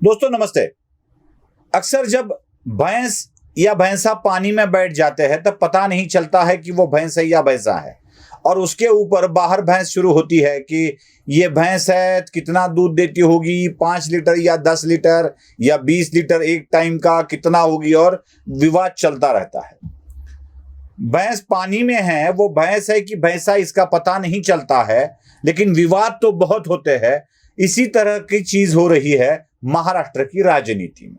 दोस्तों नमस्ते। अक्सर जब भैंस या भैंसा पानी में बैठ जाते हैं तब पता नहीं चलता है कि वो भैंस है या भैंसा है, और उसके ऊपर बाहर भैंस शुरू होती है कि ये भैंस है, कितना दूध देती होगी, 5 लीटर या 10 लीटर या 20 लीटर एक टाइम का कितना होगी, और विवाद चलता रहता है। भैंस पानी में है, वो भैंस है कि भैंसा, इसका पता नहीं चलता है, लेकिन विवाद तो बहुत होते हैं। इसी तरह की चीज हो रही है महाराष्ट्र की राजनीति में।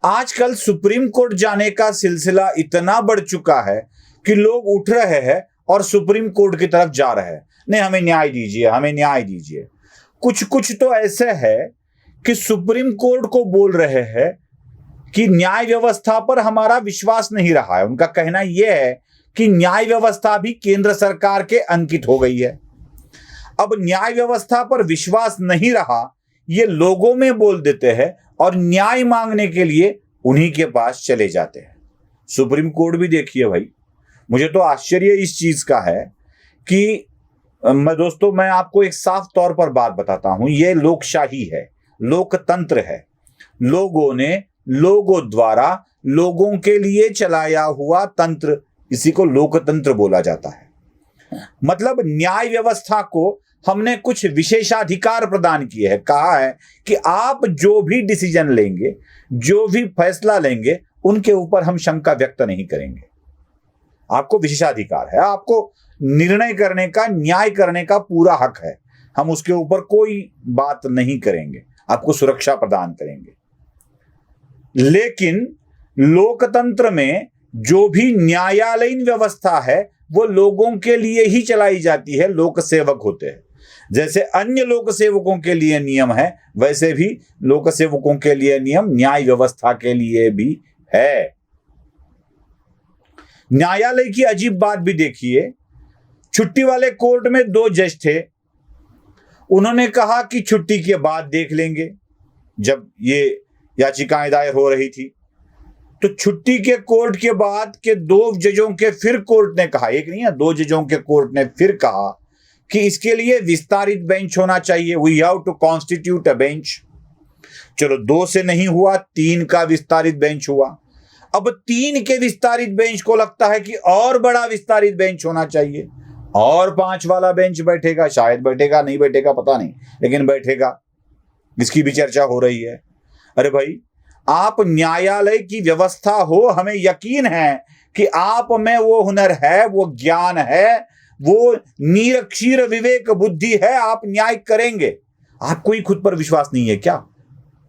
आजकल सुप्रीम कोर्ट जाने का सिलसिला इतना बढ़ चुका है कि लोग उठ रहे हैं और सुप्रीम कोर्ट की तरफ जा रहे हैं, नहीं हमें न्याय दीजिए, हमें न्याय दीजिए। कुछ कुछ तो ऐसे है कि सुप्रीम कोर्ट को बोल रहे हैं कि न्याय व्यवस्था पर हमारा विश्वास नहीं रहा है। उनका कहना यह है कि न्याय व्यवस्था भी केंद्र सरकार के अंकित हो गई है। अब न्याय व्यवस्था पर विश्वास नहीं रहा, ये लोगों में बोल देते हैं और न्याय मांगने के लिए उन्हीं के पास चले जाते हैं। सुप्रीम कोर्ट भी देखिए भाई, मुझे तो आश्चर्य इस चीज का है कि मैं आपको एक साफ तौर पर बात बताता हूं। ये लोकशाही है, लोकतंत्र है। लोगों द्वारा लोगों के लिए चलाया हुआ तंत्र, इसी को लोकतंत्र बोला जाता है। मतलब न्याय व्यवस्था को हमने कुछ विशेषाधिकार प्रदान किए हैं। कहा है कि आप जो भी डिसीजन लेंगे, जो भी फैसला लेंगे, उनके ऊपर हम शंका व्यक्त नहीं करेंगे। आपको विशेषाधिकार है, आपको निर्णय करने का, न्याय करने का पूरा हक है। हम उसके ऊपर कोई बात नहीं करेंगे, आपको सुरक्षा प्रदान करेंगे। लेकिन लोकतंत्र में जो भी न्यायालयीन व्यवस्था है वो लोगों के लिए ही चलाई जाती है। लोक सेवक होते हैं, जैसे अन्य लोक सेवकों के लिए नियम है, वैसे भी लोक सेवकों के लिए नियम न्याय व्यवस्था के लिए भी है। न्यायालय की अजीब बात भी देखिए। छुट्टी वाले कोर्ट में 2 जज थे। उन्होंने कहा कि छुट्टी के बाद देख लेंगे। जब ये याचिकाएं दायर हो रही थी तो छुट्टी के कोर्ट के बाद के 2 जजों के फिर कोर्ट ने कहा, एक नहीं है 2 जजों के कोर्ट ने फिर कहा कि इसके लिए विस्तारित बेंच होना चाहिए। We have to constitute a bench. चलो 2 से नहीं हुआ, 3 का विस्तारित बेंच हुआ। अब 3 के विस्तारित बेंच को लगता है कि और बड़ा विस्तारित बेंच होना चाहिए, और 5 वाला बेंच बैठेगा। शायद बैठेगा, नहीं बैठेगा पता नहीं, लेकिन बैठेगा। इसकी भी चर्चा हो रही है। अरे भाई, आप न्यायालय की व्यवस्था हो, हमें यकीन है कि आप में वो हुनर है, वो ज्ञान है, वो निरक्षीर विवेक बुद्धि है, आप न्याय करेंगे। आपको ही खुद पर विश्वास नहीं है क्या?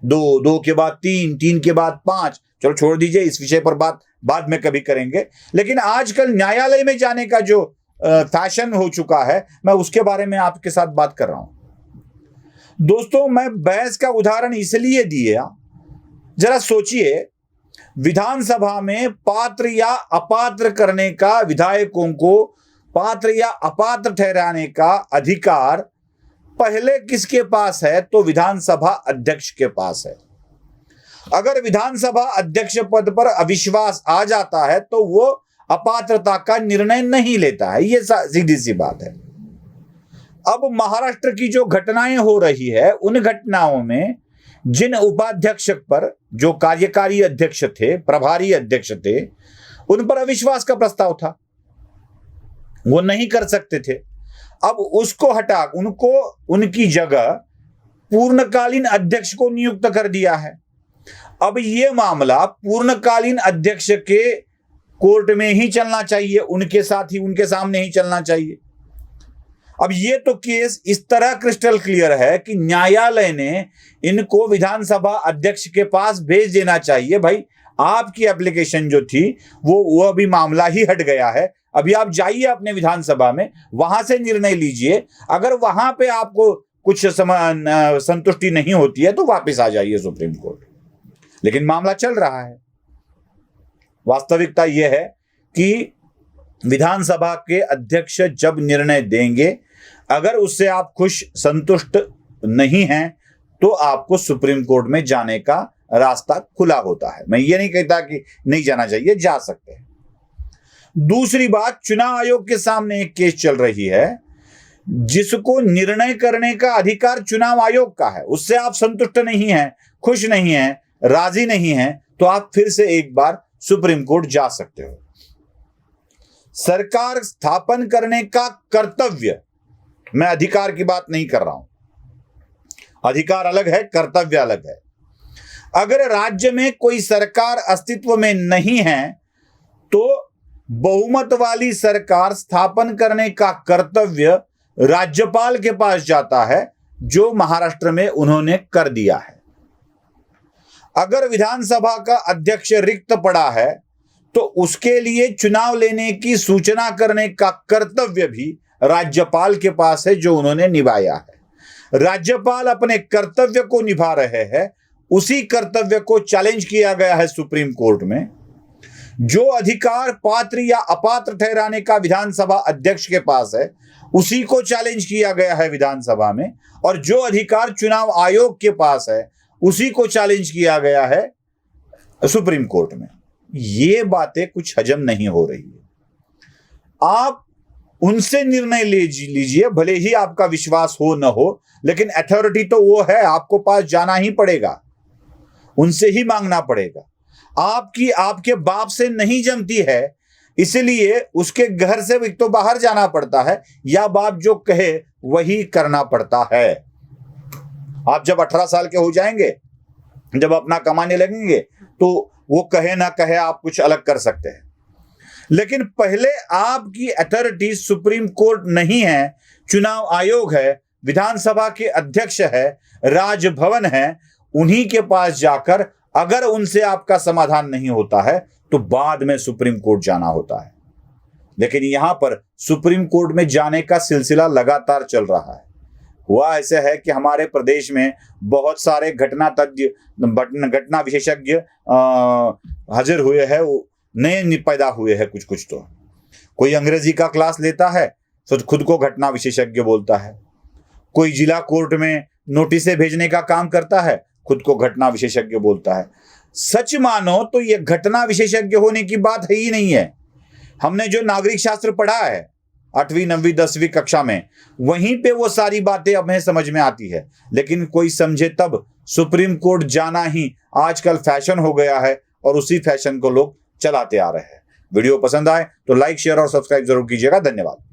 2 के बाद 3, 3 के बाद 5। चलो छोड़ दीजिए, इस विषय पर बात बाद में कभी करेंगे। लेकिन आजकल न्यायालय में जाने का जो फैशन हो चुका है, मैं उसके बारे में आपके साथ बात कर रहा हूं। दोस्तों, मैं बहस का उदाहरण इसलिए दिया, जरा सोचिए, विधानसभा में पात्र या अपात्र करने का, विधायकों को पात्र या अपात्र ठहराने का अधिकार पहले किसके पास है? तो विधानसभा अध्यक्ष के पास है। अगर विधानसभा अध्यक्ष पद पर अविश्वास आ जाता है तो वो अपात्रता का निर्णय नहीं लेता है। ये सीधी सी बात है। अब महाराष्ट्र की जो घटनाएं हो रही है, उन घटनाओं में जिन उपाध्यक्ष पर, जो कार्यकारी अध्यक्ष थे, प्रभारी अध्यक्ष थे, उन पर अविश्वास का प्रस्ताव था, वो नहीं कर सकते थे। अब उसको हटा उनको उनकी जगह पूर्णकालीन अध्यक्ष को नियुक्त कर दिया है। अब ये मामला पूर्णकालीन अध्यक्ष के कोर्ट में ही चलना चाहिए, उनके साथ ही, उनके सामने ही चलना चाहिए। अब ये तो केस इस तरह क्रिस्टल क्लियर है कि न्यायालय ने इनको विधानसभा अध्यक्ष के पास भेज देना चाहिए। भाई, आपकी एप्लीकेशन जो थी वो अभी मामला ही हट गया है। अभी आप जाइए अपने विधानसभा में, वहां से निर्णय लीजिए। अगर वहां पे आपको कुछ संतुष्टि नहीं होती है तो वापस आ जाइए सुप्रीम कोर्ट। लेकिन मामला चल रहा है। वास्तविकता यह है कि विधानसभा के अध्यक्ष जब निर्णय देंगे, अगर उससे आप खुश, संतुष्ट नहीं हैं, तो आपको सुप्रीम कोर्ट में जाने का रास्ता खुला होता है। मैं ये नहीं कहता कि नहीं जाना चाहिए, जा सकते हैं। दूसरी बात, चुनाव आयोग के सामने एक केस चल रही है जिसको निर्णय करने का अधिकार चुनाव आयोग का है, उससे आप संतुष्ट नहीं हैं, खुश नहीं हैं, राजी नहीं हैं, तो आप फिर से एक बार सुप्रीम कोर्ट जा सकते हो। सरकार स्थापन करने का कर्तव्य, मैं अधिकार की बात नहीं कर रहा हूं, अधिकार अलग है, कर्तव्य अलग है। अगर राज्य में कोई सरकार अस्तित्व में नहीं है तो बहुमत वाली सरकार स्थापन करने का कर्तव्य राज्यपाल के पास जाता है, जो महाराष्ट्र में उन्होंने कर दिया है। अगर विधानसभा का अध्यक्ष रिक्त पड़ा है तो उसके लिए चुनाव लेने की सूचना करने का कर्तव्य भी राज्यपाल के पास है, जो उन्होंने निभाया है। राज्यपाल अपने कर्तव्य को निभा रहे हैं, उसी कर्तव्य को चैलेंज किया गया है सुप्रीम कोर्ट में। जो अधिकार पात्र या अपात्र ठहराने का विधानसभा अध्यक्ष के पास है, उसी को चैलेंज किया गया है विधानसभा में, और जो अधिकार चुनाव आयोग के पास है उसी को चैलेंज किया गया है सुप्रीम कोर्ट में। ये बातें कुछ हजम नहीं हो रही है। आप उनसे निर्णय ले लीजिए, भले ही आपका विश्वास हो न हो, लेकिन अथॉरिटी तो वो है, आपको पास जाना ही पड़ेगा, उनसे ही मांगना पड़ेगा। आपकी आपके बाप से नहीं जमती है, इसलिए उसके घर से तो बाहर जाना पड़ता है, या बाप जो कहे वही करना पड़ता है। आप जब 18 साल के हो जाएंगे, जब अपना कमाने लगेंगे, तो वो कहे ना कहे आप कुछ अलग कर सकते हैं, लेकिन पहले आपकी अथॉरिटी सुप्रीम कोर्ट नहीं है, चुनाव आयोग है, विधानसभा के अध्यक्ष है, राजभवन है। उन्हीं के पास जाकर अगर उनसे आपका समाधान नहीं होता है तो बाद में सुप्रीम कोर्ट जाना होता है। लेकिन यहां पर सुप्रीम कोर्ट में जाने का सिलसिला लगातार चल रहा है। हुआ ऐसे है कि हमारे प्रदेश में बहुत सारे घटना विशेषज्ञ हाजिर हुए हैं, नए पैदा हुए हैं। कुछ तो कोई अंग्रेजी का क्लास लेता है तो खुद को घटना विशेषज्ञ बोलता है, कोई जिला कोर्ट में नोटिसें भेजने का काम करता है, खुद को घटना विशेषज्ञ बोलता है। सच मानो तो यह घटना विशेषज्ञ होने की बात है ही नहीं है। हमने जो नागरिक शास्त्र पढ़ा है 8वीं 9वीं 10वीं कक्षा में, वहीं पे वो सारी बातें अब हमें समझ में आती है। लेकिन कोई समझे तब सुप्रीम कोर्ट जाना ही आजकल फैशन हो गया है, और उसी फैशन को लोग चलाते आ रहे हैं। वीडियो पसंद आए तो लाइक, शेयर और सब्सक्राइब जरूर कीजिएगा। धन्यवाद।